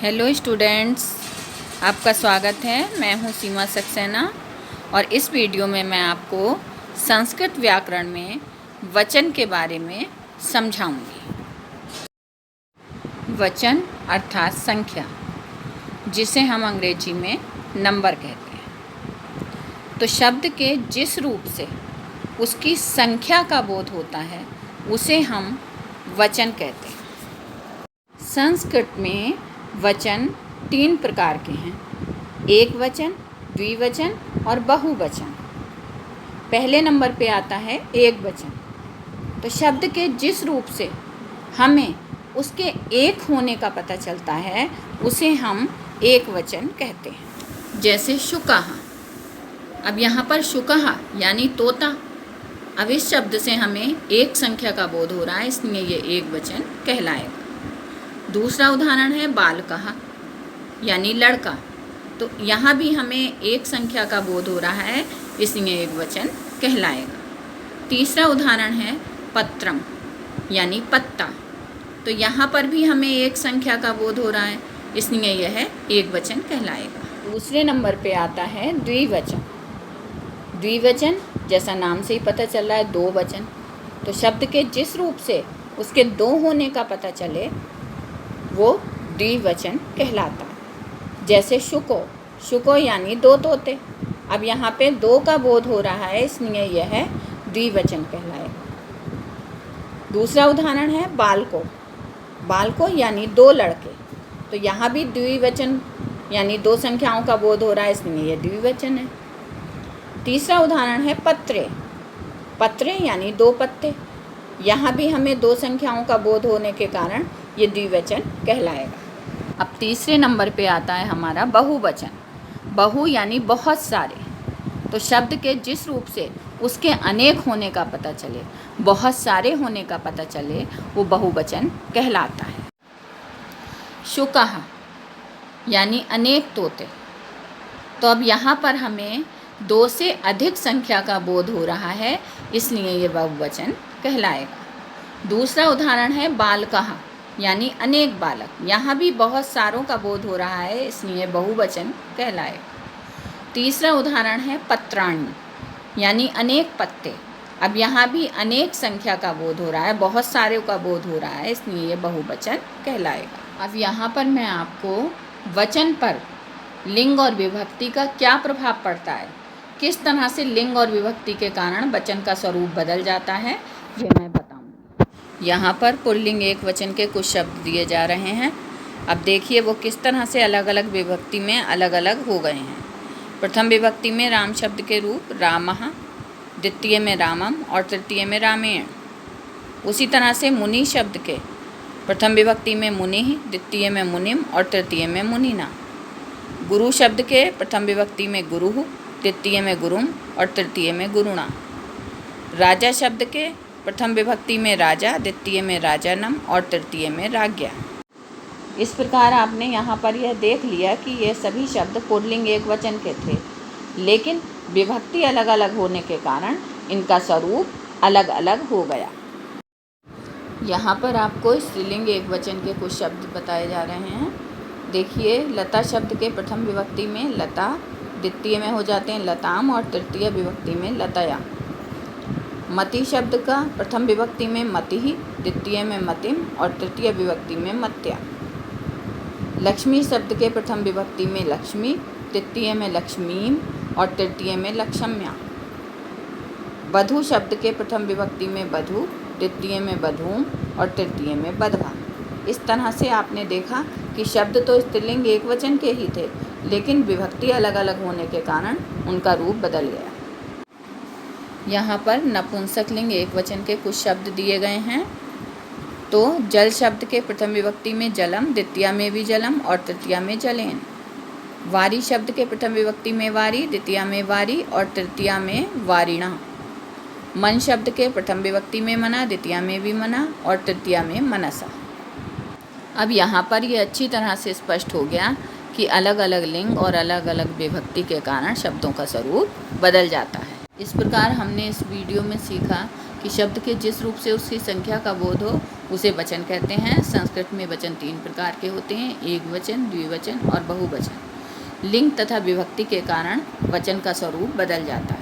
Hello students, आपका स्वागत है। मैं हूं सीमा सक्सेना और इस वीडियो में मैं आपको संस्कृत व्याकरण में वचन के बारे में समझाऊंगी। वचन अर्थात संख्या, जिसे हम अंग्रेजी में नंबर कहते हैं। तो शब्द के जिस रूप से उसकी संख्या का बोध होता है उसे हम वचन कहते हैं। संस्कृत में वचन 3 प्रकार के हैं: एक वचन, द्विवचन और बहुवचन। पहले नंबर पे आता है एक वचन। तो शब्द के जिस रूप से हमें उसके एक होने का पता चलता है उसे हम एक वचन कहते हैं। जैसे शुकः। अब यहाँ पर शुकः यानी तोता। अब इस शब्द से हमें एक संख्या का बोध हो रहा है, इसलिए ये एक वचन कहलाएगा। दूसरा उदाहरण है बालकः यानी लड़का। तो यहाँ भी हमें एक संख्या का बोध हो रहा है, इसलिए एक वचन कहलाएगा। तीसरा उदाहरण है पत्रम यानी पत्ता। तो यहाँ पर भी हमें एक संख्या का बोध हो रहा है, इसलिए यह एक वचन कहलाएगा। दूसरे नंबर पे आता है द्विवचन। द्विवचन जैसा नाम से ही पता चल रहा है, दो वचन। तो शब्द के जिस रूप से उसके दो होने का पता चले वो द्विवचन कहलाता है। जैसे शुको। शुको यानी दो तोते। अब यहाँ पे दो का बोध हो रहा है, इसलिए यह द्विवचन कहलाएगा। दूसरा उदाहरण है बालको। बालको यानी दो लड़के। तो यहाँ भी द्विवचन यानी दो संख्याओं का बोध हो रहा है, इसलिए यह द्विवचन है। तीसरा उदाहरण है पत्रे। पत्रे यानी दो पत्ते। यहाँ भी हमें दो संख्याओं का बोध होने के कारण ये द्विवचन कहलाएगा। अब तीसरे नंबर पे आता है हमारा बहुवचन। बहु यानी बहुत सारे। तो शब्द के जिस रूप से उसके अनेक होने का पता चले, बहुत सारे होने का पता चले, वो बहुवचन कहलाता है। शुकः यानी अनेक तोते। तो अब यहाँ पर हमें दो से अधिक संख्या का बोध हो रहा है, इसलिए ये बहुवचन कहलाएगा। दूसरा उदाहरण है बालकः यानी अनेक बालक। यहाँ भी बहुत सारों का बोध हो रहा है, इसलिए बहुवचन कहलाएगा। तीसरा उदाहरण है पत्राणि यानी अनेक पत्ते। अब यहाँ भी अनेक संख्या का बोध हो रहा है, बहुत सारे का बोध हो रहा है, इसलिए ये बहुवचन कहलाएगा। अब यहाँ पर मैं आपको वचन पर लिंग और विभक्ति का क्या प्रभाव पड़ता है, किस तरह से लिंग और विभक्ति के कारण वचन का स्वरूप बदल जाता है, ये मैं बताऊँगी। यहाँ पर पुल्लिंग एक वचन के कुछ शब्द दिए जा रहे हैं। अब देखिए वो किस तरह से अलग अलग विभक्ति में अलग अलग हो गए हैं। प्रथम विभक्ति में राम शब्द के रूप रामः, द्वितीय में रामम और तृतीय में रामेण। उसी तरह से मुनि शब्द के प्रथम विभक्ति में मुनि, द्वितीय में मुनिम और तृतीय में मुनिना। गुरु शब्द के प्रथम विभक्ति में गुरुः, द्वितीय में गुरुम और तृतीय में गुरुणा। राजा शब्द के प्रथम विभक्ति में राजा, द्वितीय में राजानम और तृतीय में राज्ञा। इस प्रकार आपने यहाँ पर यह देख लिया कि ये सभी शब्द पुल्लिंग एक वचन के थे, लेकिन विभक्ति अलग अलग होने के कारण इनका स्वरूप अलग अलग हो गया। यहाँ पर आपको स्त्रीलिंग एक वचन के कुछ शब्द बताए जा रहे हैं। देखिए, लता शब्द के प्रथम विभक्ति में लता, द्वितीय में हो जाते हैं लताम और तृतीय विभक्ति में लतया। मति शब्द का प्रथम विभक्ति में मतिः, द्वितीय में मतिम और तृतीय विभक्ति में मत्या। लक्ष्मी शब्द के प्रथम विभक्ति में लक्ष्मी, द्वितीय में लक्ष्मीम और तृतीय में लक्ष्म्या। बधु शब्द के प्रथम विभक्ति में बधु, द्वितीय में बधूम और तृतीय में बधवा। इस तरह से आपने देखा कि शब्द तो स्त्रीलिंग एक वचन के ही थे, लेकिन विभक्ति अलग अलग होने के कारण उनका रूप बदल गया। यहाँ पर नपुंसकलिंग एक वचन के कुछ शब्द दिए गए हैं। तो जल शब्द के प्रथम विभक्ति में जलम, द्वितीय में भी जलम और तृतीय में जलेन। वारी शब्द के प्रथम विभक्ति में वारी, द्वितीय में वारी और तृतीय में वारिणा। मन शब्द के प्रथम विभक्ति में मना, द्वितीय में भी मना और तृतीय में मनसा। अब यहाँ पर ये अच्छी तरह से स्पष्ट हो गया कि अलग अलग लिंग और अलग अलग विभक्ति के कारण शब्दों का स्वरूप बदल जाता है। इस प्रकार हमने इस वीडियो में सीखा कि शब्द के जिस रूप से उसकी संख्या का बोध हो उसे वचन कहते हैं। संस्कृत में वचन 3 प्रकार के होते हैं, एकवचन, द्विवचन और बहुवचन। लिंग तथा विभक्ति के कारण वचन का स्वरूप बदल जाता है।